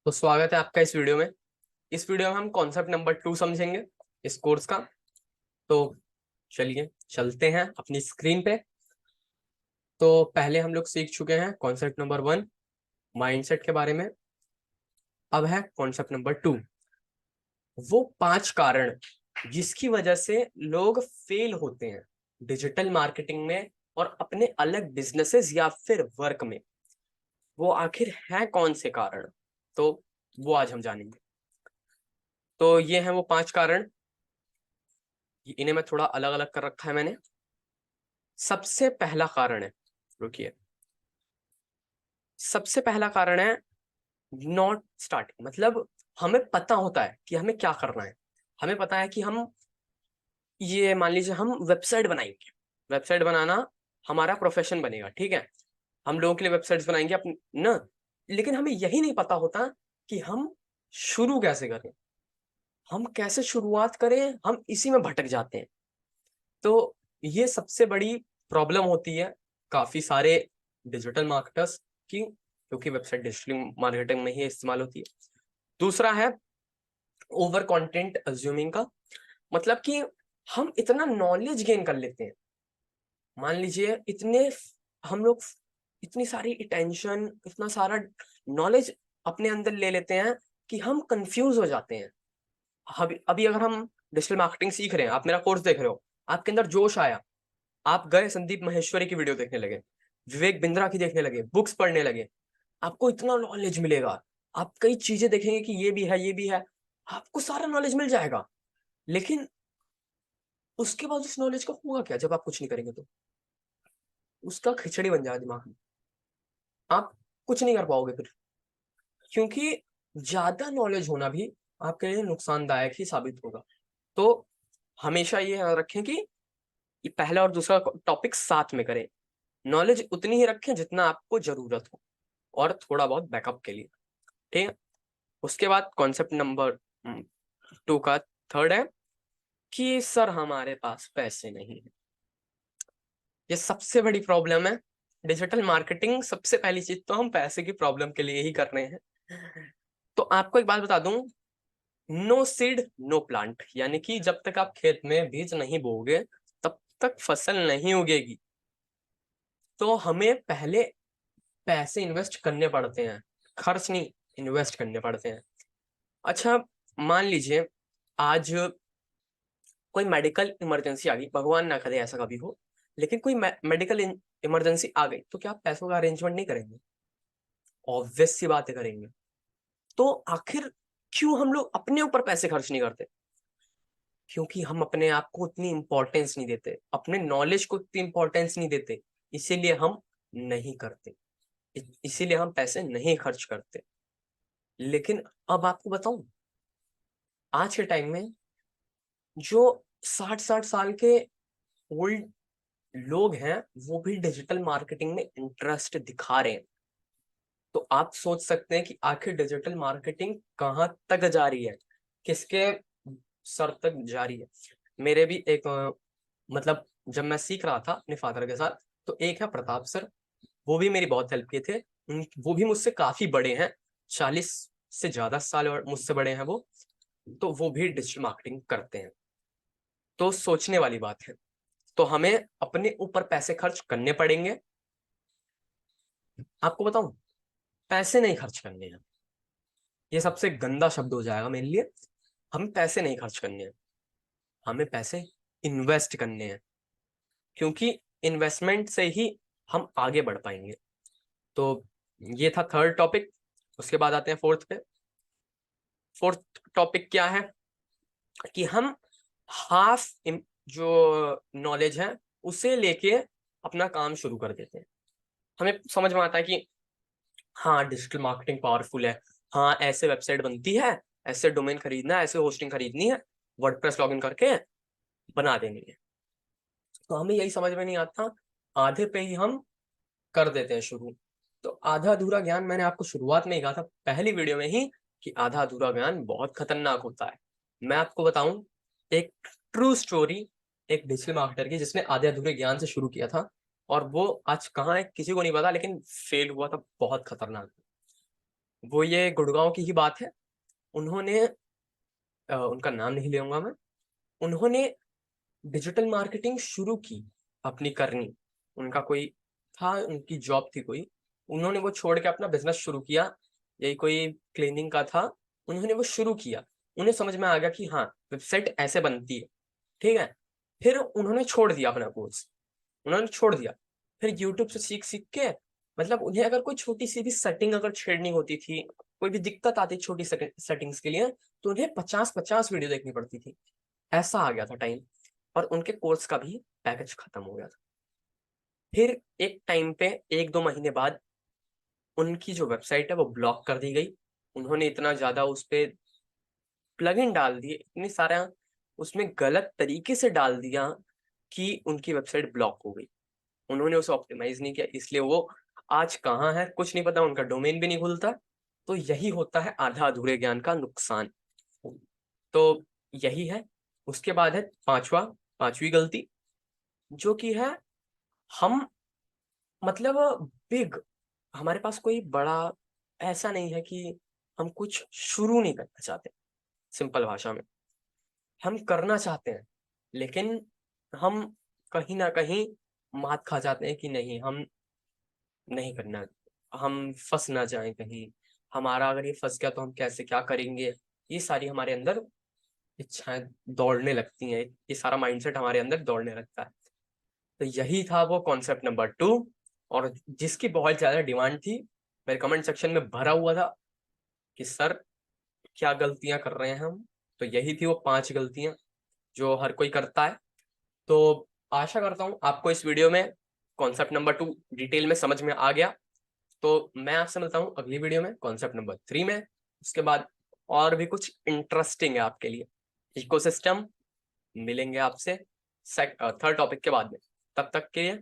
तो स्वागत है आपका इस वीडियो में। इस वीडियो में हम कॉन्सेप्ट नंबर 2 समझेंगे इस कोर्स का। तो चलिए चलते हैं अपनी स्क्रीन पे। तो पहले हम लोग सीख चुके हैं कॉन्सेप्ट नंबर 1 माइंडसेट के बारे में। अब है कॉन्सेप्ट नंबर 2, वो 5 कारण जिसकी वजह से लोग फेल होते हैं डिजिटल मार्केटिंग में और अपने अलग बिजनेसेस या फिर वर्क में। वो आखिर है कौन से कारण, तो वो आज हम जानेंगे। तो ये हैं वो 5 कारण। इन्हें मैं थोड़ा अलग अलग कर रखा है मैंने। सबसे पहला कारण है, रुकिए, सबसे पहला कारण है नॉट स्टार्टिंग। मतलब हमें पता होता है कि हमें क्या करना है। हमें पता है कि हम, ये मान लीजिए हम वेबसाइट बनाएंगे। वेबसाइट बनाना हमारा प्रोफेशन बनेगा, ठीक है। हम लोगों के लिए वेबसाइट्स बनाएंगे अपने ना। लेकिन हमें यही नहीं पता होता कि हम शुरू कैसे करें, हम कैसे शुरुआत करें। हम इसी में भटक जाते हैं। तो ये सबसे बड़ी प्रॉब्लम होती है काफी सारे डिजिटल मार्केटर्स की, क्योंकि वेबसाइट डिजिटल मार्केटिंग में ही इस्तेमाल होती है। दूसरा है ओवर कंटेंट अज्यूमिंग का। मतलब कि हम इतना नॉलेज गेन कर लेते हैं, मान लीजिए इतने हम लोग इतनी सारी अटेंशन, इतना सारा नॉलेज अपने अंदर ले लेते हैं कि हम कंफ्यूज हो जाते हैं। अभी अभी अगर हम डिजिटल मार्केटिंग सीख रहे हैं, आप मेरा कोर्स देख रहे हो, आपके अंदर जोश आया, आप गए संदीप माहेश्वरी की वीडियो देखने लगे, विवेक बिंद्रा की देखने लगे, बुक्स पढ़ने लगे, आपको इतना नॉलेज मिलेगा। आप कई चीजें देखेंगे कि ये भी है, ये भी है, आपको सारा नॉलेज मिल जाएगा। लेकिन उसके बाद उस नॉलेज का होगा क्या जब आप कुछ नहीं करेंगे? तो उसका खिचड़ी बन जाएगा दिमाग में, आप कुछ नहीं कर पाओगे फिर। क्योंकि ज्यादा नॉलेज होना भी आपके लिए नुकसानदायक ही साबित होगा। तो हमेशा ये याद रखें कि ये पहला और दूसरा टॉपिक साथ में करें। नॉलेज उतनी ही रखें जितना आपको जरूरत हो, और थोड़ा बहुत बैकअप के लिए, ठीक है। उसके बाद कॉन्सेप्ट नंबर 2 का थर्ड है कि सर हमारे पास पैसे नहीं है। ये सबसे बड़ी प्रॉब्लम है डिजिटल मार्केटिंग। सबसे पहली चीज तो हम पैसे की प्रॉब्लम के लिए ही कर रहे हैं। तो आपको एक बात बता दूं, नो सीड नो प्लांट, यानी कि जब तक आप खेत में बीज नहीं बोओगे तब तक फसल नहीं उगेगी। तो हमें पहले पैसे इन्वेस्ट करने पड़ते हैं, खर्च नहीं, इन्वेस्ट करने पड़ते हैं। अच्छा, मान लीजिए आज कोई मेडिकल इमरजेंसी आ गई, भगवान ना करे ऐसा कभी हो, लेकिन कोई मेडिकल इमरजेंसी आ गई, तो क्या आप पैसों का अरेंजमेंट नहीं करेंगे? ऑब्वियस सी बातें करेंगे। तो आखिर क्यों हम लोग अपने ऊपर पैसे खर्च नहीं करते? क्योंकि हम अपने आप को उतनी इंपॉर्टेंस नहीं देते, अपने नॉलेज को उतनी इंपॉर्टेंस नहीं देते, इसीलिए हम नहीं करते, इसीलिए हम पैसे नहीं खर्च करते। लेकिन अब आपको बताऊं, आज के टाइम में जो 60-60 साल के ओल्ड लोग हैं वो भी डिजिटल मार्केटिंग में इंटरेस्ट दिखा रहे हैं। तो आप सोच सकते हैं कि आखिर डिजिटल मार्केटिंग कहाँ तक जा रही है, किसके सर तक जा रही है। मेरे भी एक मतलब जब मैं सीख रहा था अपने फादर के साथ, तो एक है प्रताप सर, वो भी मेरी बहुत हेल्प किए थे। वो भी मुझसे काफी बड़े हैं, 40 से ज्यादा साल और मुझसे बड़े हैं वो। तो वो भी डिजिटल मार्केटिंग करते हैं। तो सोचने वाली बात है। तो हमें अपने ऊपर पैसे खर्च करने पड़ेंगे। आपको बताऊं, पैसे नहीं खर्च करने हैं, ये सबसे गंदा शब्द हो जाएगा मेरे लिए। हम पैसे नहीं खर्च करने हैं, हमें पैसे इन्वेस्ट करने हैं, क्योंकि इन्वेस्टमेंट से ही हम आगे बढ़ पाएंगे। तो ये था थर्ड टॉपिक। उसके बाद आते हैं फोर्थ पे। फोर्थ टॉपिक क्या है कि हम हाफ जो नॉलेज है उसे लेके अपना काम शुरू कर देते हैं। हमें समझ में आता है कि हाँ डिजिटल मार्केटिंग पावरफुल है, हाँ ऐसे वेबसाइट बनती है, ऐसे डोमेन खरीदना है, ऐसे होस्टिंग खरीदनी है, वर्डप्रेस लॉगिन करके बना देनी है। तो हमें यही समझ में नहीं आता, आधे पे ही हम कर देते हैं शुरू। तो आधा अधूरा ज्ञान, मैंने आपको शुरुआत में ही कहा था पहली वीडियो में ही कि आधा अधूरा ज्ञान बहुत खतरनाक होता है। मैं आपको बताऊं एक ट्रू स्टोरी, एक डिजिटल मार्केटर की जिसने आधे अधूरे ज्ञान से शुरू किया था, और वो आज कहाँ है किसी को नहीं पता, लेकिन फेल हुआ था बहुत खतरनाक। वो ये गुड़गांव की ही बात है। उन्होंने उनका नाम नहीं लूंगा मैं, उन्होंने डिजिटल मार्केटिंग शुरू की अपनी करनी। उनका कोई था, उनकी जॉब थी कोई, उन्होंने वो छोड़ के अपना बिजनेस शुरू किया। यही कोई क्लीनिंग का था, उन्होंने वो शुरू किया। उन्हें समझ में आ गया कि हाँ वेबसाइट ऐसे बनती है, ठीक है। फिर उन्होंने छोड़ दिया अपना कोर्स, उन्होंने छोड़ दिया। फिर यूट्यूब से सीख सीख के, मतलब उन्हें अगर कोई छोटी सी भी सेटिंग अगर छेड़नी होती थी, कोई भी दिक्कत आती छोटी सेटिंग्स के लिए, तो उन्हें 50-50 वीडियो देखनी पड़ती थी। ऐसा आ गया था टाइम, और उनके कोर्स का भी पैकेज खत्म हो गया था। फिर एक टाइम पे 1-2 महीने बाद उनकी जो वेबसाइट है वो ब्लॉक कर दी गई। उन्होंने इतना ज्यादा उस पर प्लगइन डाल दिए, इतने सारा उसमें गलत तरीके से डाल दिया कि उनकी वेबसाइट ब्लॉक हो गई। उन्होंने उसे ऑप्टिमाइज नहीं किया, इसलिए वो आज कहाँ है कुछ नहीं पता, उनका डोमेन भी नहीं खुलता। तो यही होता है आधा अधूरे ज्ञान का नुकसान। तो यही है। उसके बाद है पांचवी गलती, जो कि है हम, मतलब बिग, हमारे पास कोई बड़ा ऐसा नहीं है कि हम कुछ शुरू नहीं करना चाहते। सिंपल भाषा में, हम करना चाहते हैं, लेकिन हम कहीं ना कहीं मात खा जाते हैं कि नहीं, हम नहीं करना, हम फंस ना जाएं कहीं। हमारा अगर ये फंस गया तो हम कैसे क्या करेंगे, ये सारी हमारे अंदर इच्छाएं दौड़ने लगती हैं, ये सारा माइंडसेट हमारे अंदर दौड़ने लगता है। तो यही था वो कॉन्सेप्ट नंबर 2, और जिसकी बहुत ज्यादा डिमांड थी, मेरे कमेंट सेक्शन में भरा हुआ था कि सर क्या गलतियां कर रहे हैं हम। तो यही थी वो 5 गलतियां जो हर कोई करता है। तो आशा करता हूँ आपको इस वीडियो में कॉन्सेप्ट नंबर 2 डिटेल में समझ में आ गया। तो मैं आपसे मिलता हूँ अगली वीडियो में कॉन्सेप्ट नंबर 3 में। उसके बाद और भी कुछ इंटरेस्टिंग है आपके लिए, इकोसिस्टम, मिलेंगे आपसे थर्ड टॉपिक के बाद में। तब तक के लिए